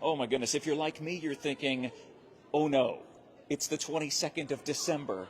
Oh my goodness, if you're like me, you're thinking, oh no, it's the 22nd of December,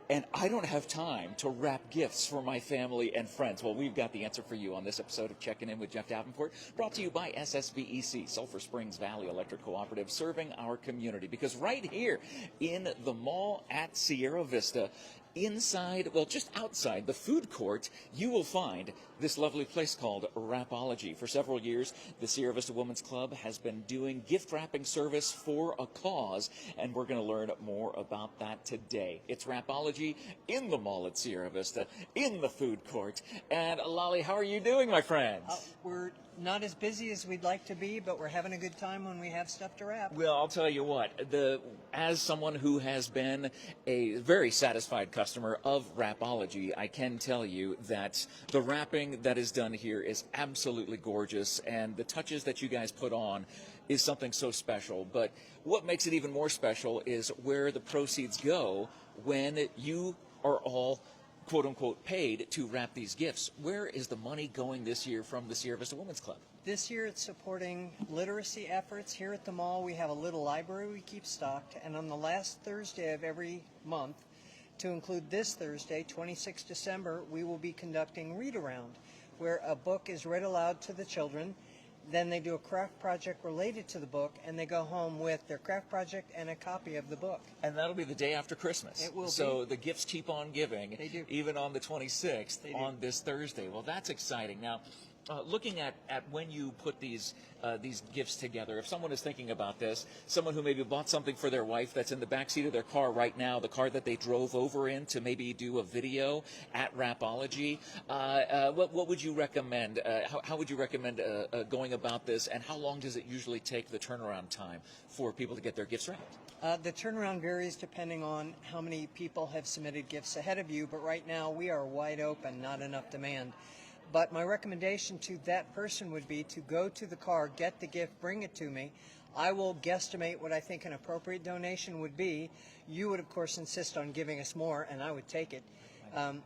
and I don't have time to wrap gifts for my family and friends. Well, we've got the answer for you on this episode of Checking In with Jeff Davenport, brought to you by Ssvec, Sulphur Springs Valley Electric Cooperative, serving our community. Because right here in the mall at Sierra Vista, inside, well, just outside the food court, you will find this lovely place called Wrapology. For several years, the Sierra Vista Women's Club has been doing gift wrapping service for a cause, and we're going to learn more about that today. It's Wrapology in the mall at Sierra Vista, in the food court. And Lolly, how are you doing, my friends? We're not as busy as we'd like to be, but we're having a good time when we have stuff to wrap. Well, I'll tell you what, as someone who has been a very satisfied customer of Wrapology, I can tell you that the wrapping that is done here is absolutely gorgeous, and the touches that you guys put on is something so special. But what makes it even more special is where the proceeds go when you are all quote-unquote paid to wrap these gifts. Where is the money going this year from the Sierra Vista Women's Club? This year it's supporting literacy efforts. Here at the mall we have a little library we keep stocked, and on the last Thursday of every month, to include this Thursday, 26 December, we will be conducting Read Around, where a book is read aloud to the children. Then they do a craft project related to the book, and they go home with their craft project and a copy of the book. And that'll be the day after Christmas. It will be. So the gifts keep on giving, They do. even on the 26th, They do. on this Thursday. Well, that's exciting. Now, looking at when you put these gifts together, if someone is thinking about this, someone who maybe bought something for their wife that's in the backseat of their car right now, the car that they drove over in to maybe do a video at Wrapology, what would you recommend? How would you recommend going about this, and how long does it usually take, the turnaround time, for people to get their gifts wrapped? The turnaround varies depending on how many people have submitted gifts ahead of you, but right now we are wide open, not enough demand. But my recommendation to that person would be to go to the car, get the gift, bring it to me. I will guesstimate what I think an appropriate donation would be. You would, of course, insist on giving us more, and I would take it. And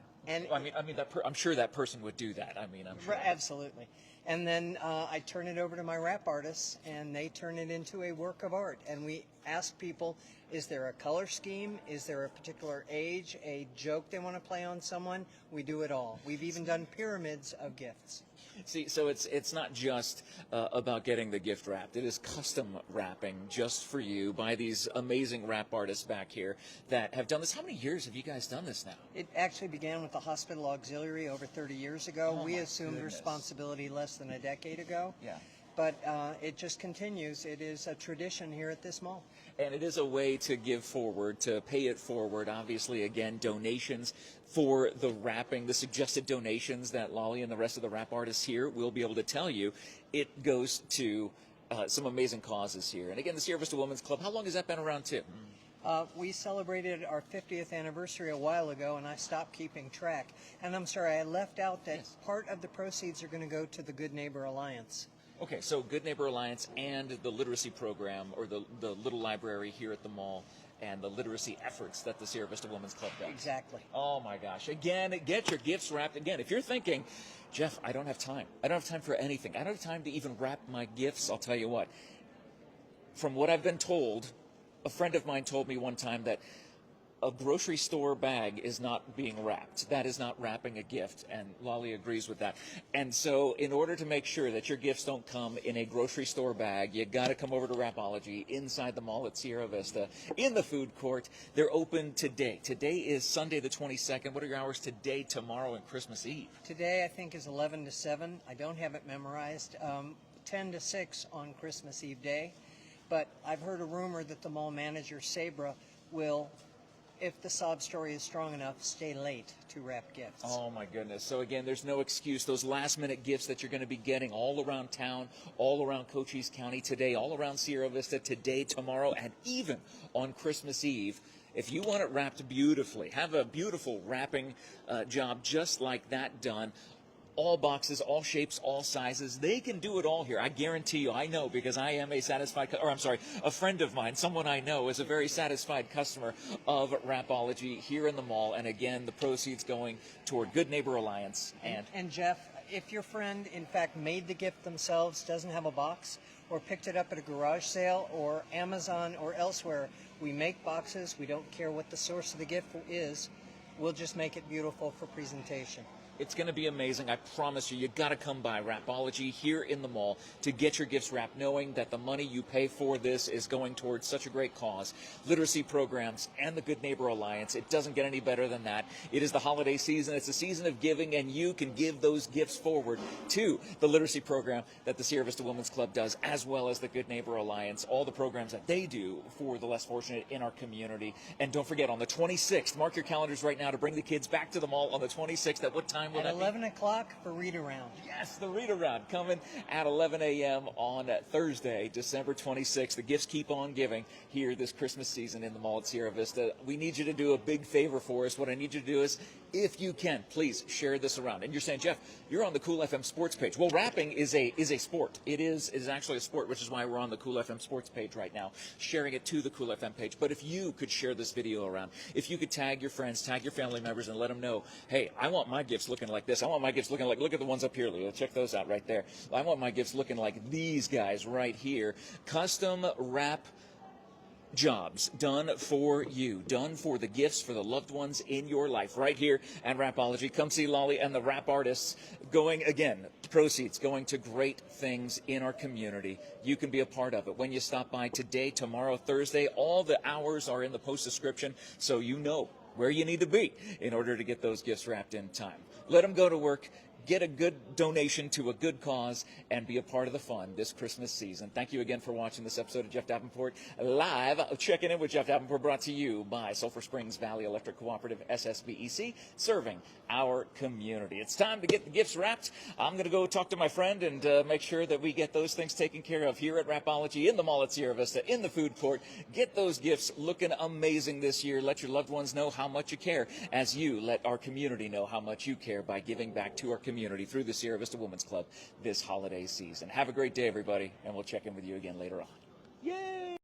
I'm sure that person would do that. I'm sure. Absolutely. And then I turn it over to my wrap artists, and they turn it into a work of art. And we ask people, is there a color scheme? Is there a particular age, a joke they want to play on someone? We do it all. We've even done pyramids of gifts. See, so it's not just about getting the gift wrapped. It is custom wrapping just for you by these amazing wrap artists back here that have done this. How many years have you guys done this now? It actually began with the Hospital Auxiliary over 30 years ago. Oh, we my assumed goodness. responsibility less than a decade ago. Yeah. But it just continues. It is a tradition here at this mall. And it is a way to give forward, to pay it forward. Obviously, again, donations for the wrapping, the suggested donations that Lolly and the rest of the wrap artists here will be able to tell you, it goes to some amazing causes here. And again, the Sierra Vista Women's Club, how long has that been around too? We celebrated our 50th anniversary a while ago, and I stopped keeping track. And I'm sorry, I left out that part of the proceeds are going to go to the Good Neighbor Alliance. Okay, so Good Neighbor Alliance and the literacy program, or the little library here at the mall, and the literacy efforts that the Sierra Vista Women's Club does. Exactly. Oh my gosh. Again, get your gifts wrapped. Again, if you're thinking, Jeff, I don't have time. I don't have time for anything. I don't have time to even wrap my gifts. I'll tell you what. From what I've been told, a friend of mine told me one time that a grocery store bag is not being wrapped. That is not wrapping a gift, and Lolly agrees with that. And so in order to make sure that your gifts don't come in a grocery store bag, you got to come over to Wrapology inside the mall at Sierra Vista in the food court. They're open today. Today is Sunday the 22nd. What are your hours today, tomorrow, and Christmas Eve? Today I think is 11 to 7. I don't have it memorized. 10 to 6 on Christmas Eve day. But I've heard a rumor that the mall manager, Sabra, will, if the sob story is strong enough, stay late to wrap gifts. Oh my goodness. So again, there's no excuse. Those last minute gifts that you're going to be getting all around town, all around Cochise County today, all around Sierra Vista today, tomorrow, and even on Christmas Eve. If you want it wrapped beautifully, have a beautiful wrapping job just like that done. All boxes, all shapes, all sizes. They can do it all here. I guarantee you, I know, because I am a a friend of mine, someone I know is a very satisfied customer of Wrapology here in the mall. And again, the proceeds going toward Good Neighbor Alliance. And Jeff, if your friend, in fact, made the gift themselves, doesn't have a box, or picked it up at a garage sale or Amazon or elsewhere. We make boxes. We don't care what the source of the gift is. We'll just make it beautiful for presentation. It's going to be amazing. I promise you, got to come by Wrapology here in the mall to get your gifts wrapped, knowing that the money you pay for this is going towards such a great cause. Literacy programs and the Good Neighbor Alliance. It doesn't get any better than that. It is the holiday season. It's a season of giving, and you can give those gifts forward to the literacy program that the Sierra Vista Women's Club does, as well as the Good Neighbor Alliance, all the programs that they do for the less fortunate in our community. And don't forget, on the 26th, mark your calendars right now to bring the kids back to the mall on the 26th. At what time will that be? 11 o'clock for Read Around. Yes, the Read Around coming at 11 a.m. on Thursday, December 26th. The gifts keep on giving here this Christmas season in the mall at Sierra Vista. We need you to do a big favor for us. What I need you to do is, if you can, please share this around. And you're saying, Jeff, you're on the Cool FM Sports page. Well, rapping is a sport. It is actually a sport, which is why we're on the Cool FM Sports page right now, sharing it to the Cool FM page. But if you could share this video around, if you could tag your friends, tag your family members, and let them know, hey, I want my gifts looking like this. I want my gifts looking like, look at the ones up here, Leo. Check those out right there. I want my gifts looking like these guys right here. Custom wrap jobs done for you, done for the gifts for the loved ones in your life, right here at Wrapology. Come see Lolly and the Wrap Artists. Going again, proceeds going to great things in our community. You can be a part of it when you stop by today, tomorrow, Thursday. All the hours are in the post description, so you know where you need to be in order to get those gifts wrapped in time. Let them go to work. Get a good donation to a good cause and be a part of the fun this Christmas season. Thank you again for watching this episode of Jeff Davenport Live. Checking in with Jeff Davenport, brought to you by Sulphur Springs Valley Electric Cooperative, SSVEC, serving our community. It's time to get the gifts wrapped. I'm going to go talk to my friend and make sure that we get those things taken care of here at Wrapology, in the mall at Sierra Vista, in the food court. Get those gifts looking amazing this year. Let your loved ones know how much you care, as you let our community know how much you care by giving back to our community through the Sierra Vista Women's Club this holiday season. Have a great day, everybody, and we'll check in with you again later on. Yay!